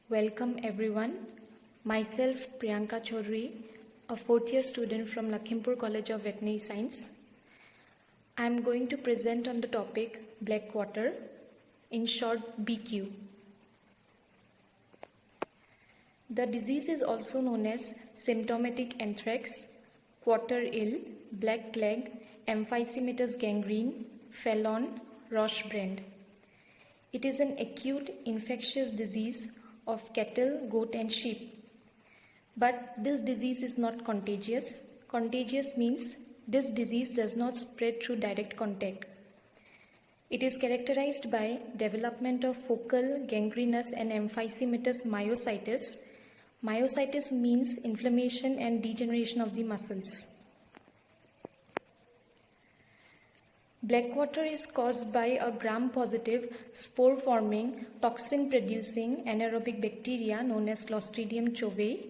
Welcome everyone. Myself Priyanka Chaudhary, a fourth year student from Lakhimpur College of Veterinary Science. I am going to present on the topic black quarter, in short BQ. The disease is also known as symptomatic anthrax, quarter ill, black leg, emphysematous gangrene, Fallon, Roche brand. It is an acute infectious disease of cattle, goat and sheep. But this disease is not contagious. Contagious means this disease does not spread through direct contact. It is characterized by development of focal, gangrenous and emphysematous myositis. Myositis means inflammation and degeneration of the muscles. Black water is caused by a gram-positive, spore-forming, toxin-producing anaerobic bacteria known as Clostridium chovae.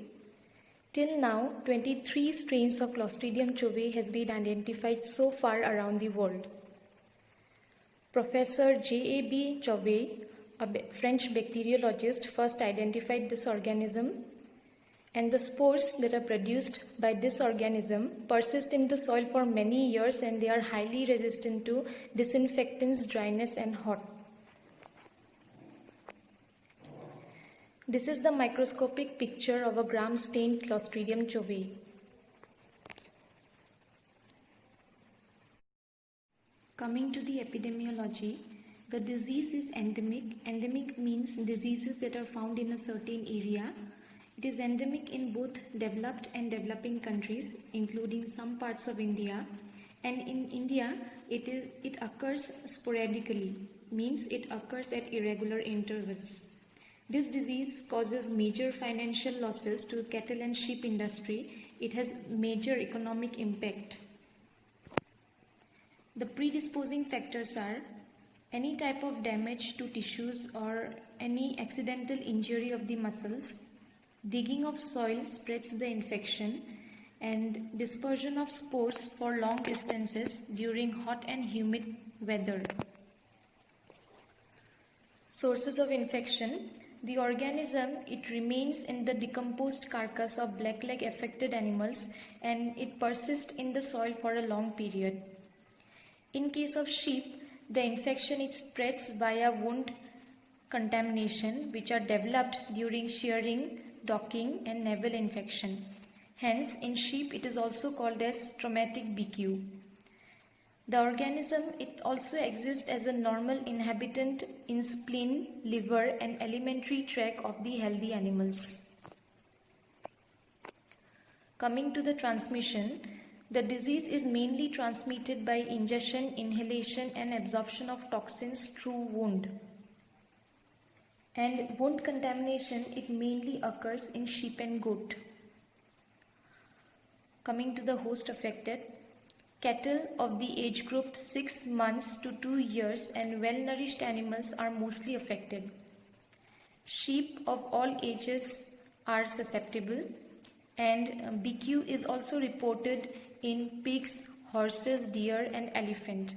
Till now, 23 strains of Clostridium chovae has been identified so far around the world. Professor J.A.B. Chauvet, a French bacteriologist, first identified this organism, and the spores that are produced by this organism persist in the soil for many years, and they are highly resistant to disinfectants, dryness and hot. This is the microscopic picture of a gram-stained Clostridium chovae. Coming to the epidemiology, the disease is endemic. Endemic means diseases that are found in a certain area. It is endemic in both developed and developing countries, including some parts of India. And in India, it occurs sporadically, means it occurs at irregular intervals. This disease causes major financial losses to cattle and sheep industry. It has major economic impact. The predisposing factors are any type of damage to tissues or any accidental injury of the muscles. Digging of soil spreads the infection, and dispersion of spores for long distances during hot and humid weather. Sources of infection. The organism, it remains in the decomposed carcass of blackleg affected animals, and it persists in the soil for a long period. In case of sheep, the infection it spreads via wound contamination which are developed during shearing, docking and navel infection. Hence, in sheep it is also called as traumatic BQ. The organism, it also exists as a normal inhabitant in spleen, liver and alimentary tract of the healthy animals. Coming to the transmission, the disease is mainly transmitted by ingestion, inhalation and absorption of toxins through wound. And wound contamination, it mainly occurs in sheep and goat. Coming to the host affected, cattle of the age group 6 months to 2 years and well-nourished animals are mostly affected. Sheep of all ages are susceptible, and BQ is also reported in pigs, horses, deer and elephant.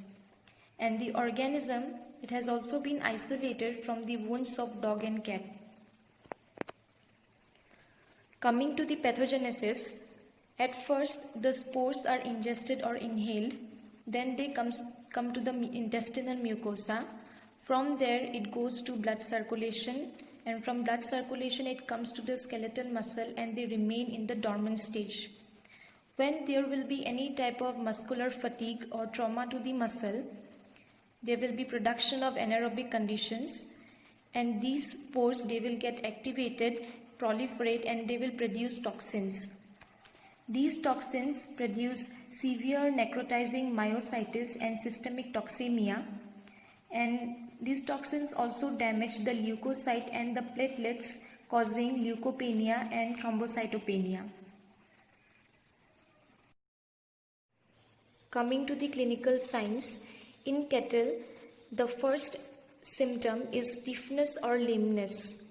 And the organism, it has also been isolated from the wounds of dog and cat. Coming to the pathogenesis, at first the spores are ingested or inhaled, then they come to the intestinal mucosa. From there it goes to blood circulation, and from blood circulation it comes to the skeletal muscle, and they remain in the dormant stage. When there will be any type of muscular fatigue or trauma to the muscle, there will be production of anaerobic conditions, and these spores, they will get activated, proliferate and they will produce toxins. These toxins produce severe necrotizing myositis and systemic toxemia, and these toxins also damage the leukocyte and the platelets, causing leukopenia and thrombocytopenia. Coming to the clinical signs, in cattle, the first symptom is stiffness or lameness.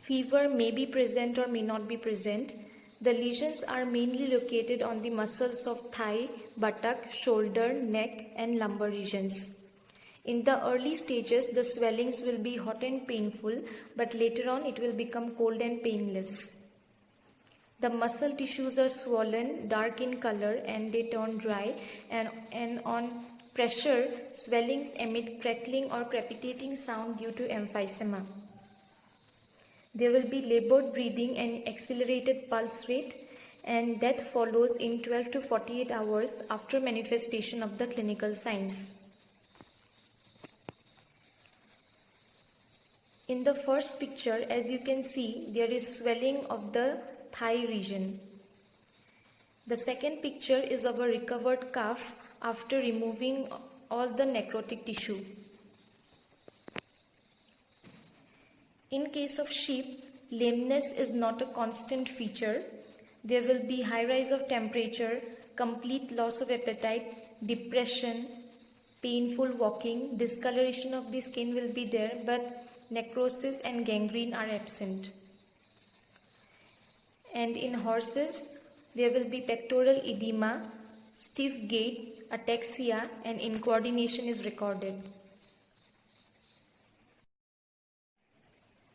Fever may be present or may not be present. The lesions are mainly located on the muscles of thigh, buttock, shoulder, neck and lumbar regions. In the early stages, the swellings will be hot and painful, but later on it will become cold and painless. The muscle tissues are swollen, dark in color, and they turn dry, and on pressure, swellings emit crackling or crepitating sound due to emphysema. There will be labored breathing and accelerated pulse rate, and death follows in 12 to 48 hours after manifestation of the clinical signs. In the first picture, as you can see, there is swelling of the thigh region. The second picture is of a recovered calf after removing all the necrotic tissue. In case of sheep, lameness is not a constant feature. There will be high rise of temperature, complete loss of appetite, depression, painful walking, discoloration of the skin will be there, but necrosis and gangrene are absent. And in horses, there will be pectoral edema, stiff gait, ataxia, and incoordination is recorded.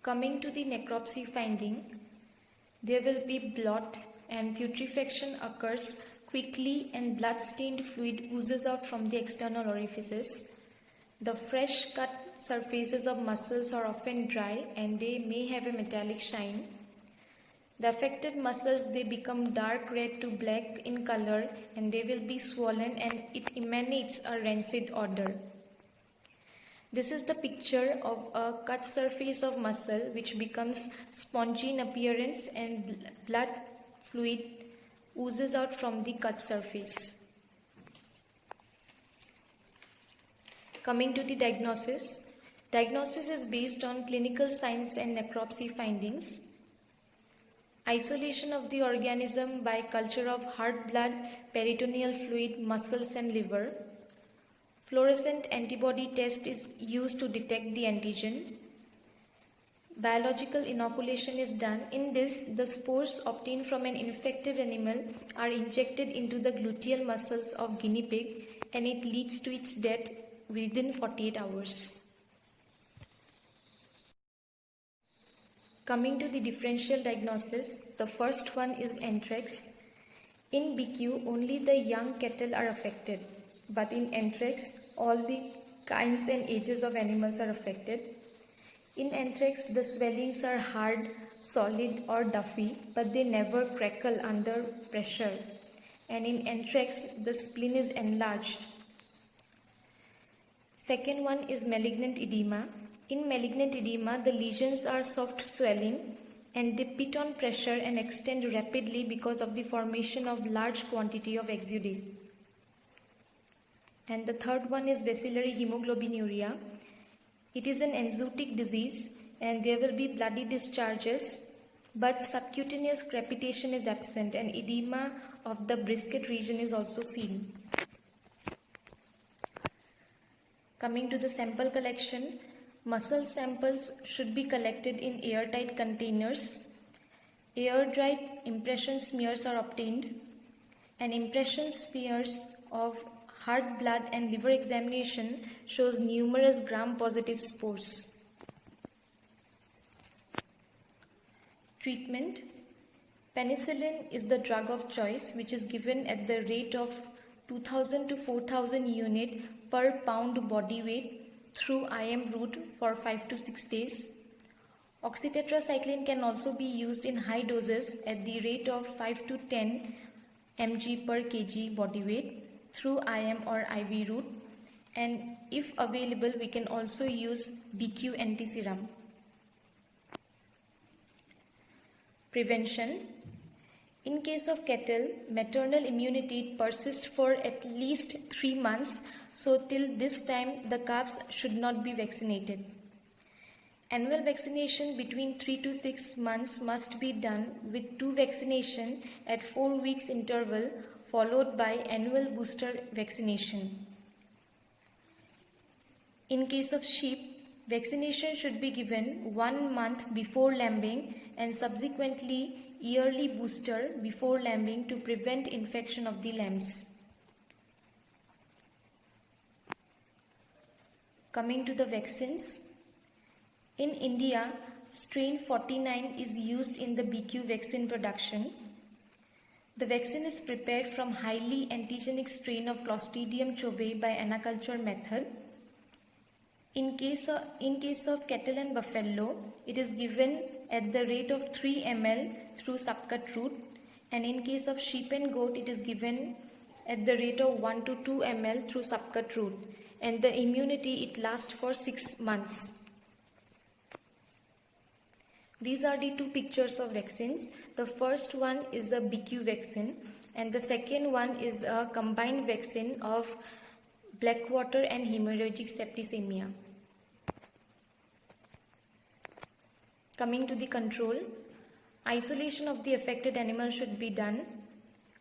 Coming to the necropsy finding, there will be blot and putrefaction occurs quickly and blood-stained fluid oozes out from the external orifices. The fresh cut surfaces of muscles are often dry and they may have a metallic shine. The affected muscles, they become dark red to black in color and they will be swollen and it emanates a rancid odor. This is the picture of a cut surface of muscle which becomes spongy in appearance and blood fluid oozes out from the cut surface. Coming to the diagnosis. Diagnosis is based on clinical signs and necropsy findings. Isolation of the organism by culture of heart blood, peritoneal fluid, muscles and liver. Fluorescent antibody test is used to detect the antigen. Biological inoculation is done. In this, the spores obtained from an infected animal are injected into the gluteal muscles of guinea pig and it leads to its death within 48 hours. Coming to the differential diagnosis, the first one is anthrax. In BQ, only the young cattle are affected, but in anthrax, all the kinds and ages of animals are affected. In anthrax, the swellings are hard, solid or duffy, but they never crackle under pressure. And in anthrax, the spleen is enlarged. Second one is malignant edema. In malignant edema, the lesions are soft swelling and they pit on pressure and extend rapidly because of the formation of large quantity of exudae. And the third one is bacillary hemoglobinuria. It is an enzootic disease and there will be bloody discharges, but subcutaneous crepitation is absent and edema of the brisket region is also seen. Coming to the sample collection, muscle samples should be collected in airtight containers. Air-dried impression smears are obtained and impression smears of heart, blood and liver examination shows numerous gram-positive spores. Treatment. Penicillin is the drug of choice which is given at the rate of 2000 to 4000 unit per pound body weight through IM route for 5 to 6 days. Oxytetracycline can also be used in high doses at the rate of 5 to 10 mg per kg body weight through IM or IV route, and if available we can also use BQ antiserum. Prevention. In case of cattle, maternal immunity persists for at least 3 months, so till this time the calves should not be vaccinated. Annual vaccination between 3 to 6 months must be done with 2 vaccinations at 4 weeks interval followed by annual booster vaccination. In case of sheep, vaccination should be given 1 month before lambing and subsequently yearly booster before lambing to prevent infection of the lambs. Coming to the vaccines. In India, strain 49 is used in the BQ vaccine production. The vaccine is prepared from highly antigenic strain of Clostridium chobae by anaculture method. In case of cattle and buffalo, it is given at the rate of 3 ml through subcut route, and in case of sheep and goat, it is given at the rate of 1 to 2 ml through subcut route, and the immunity it lasts for 6 months. These are the two pictures of vaccines. The first one is a BQ vaccine and the second one is a combined vaccine of blackwater and hemorrhagic septicemia. Coming to the control, isolation of the affected animal should be done.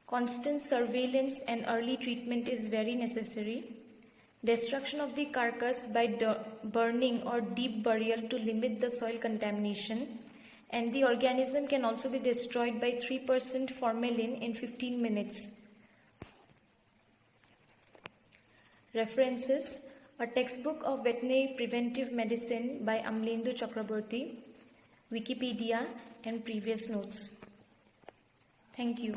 Constant surveillance and early treatment is very necessary. Destruction of the carcass by burning or deep burial to limit the soil contamination. And the organism can also be destroyed by 3% formalin in 15 minutes. References: a textbook of veterinary preventive medicine by Amlendu Chakraborty, Wikipedia, and previous notes. Thank you.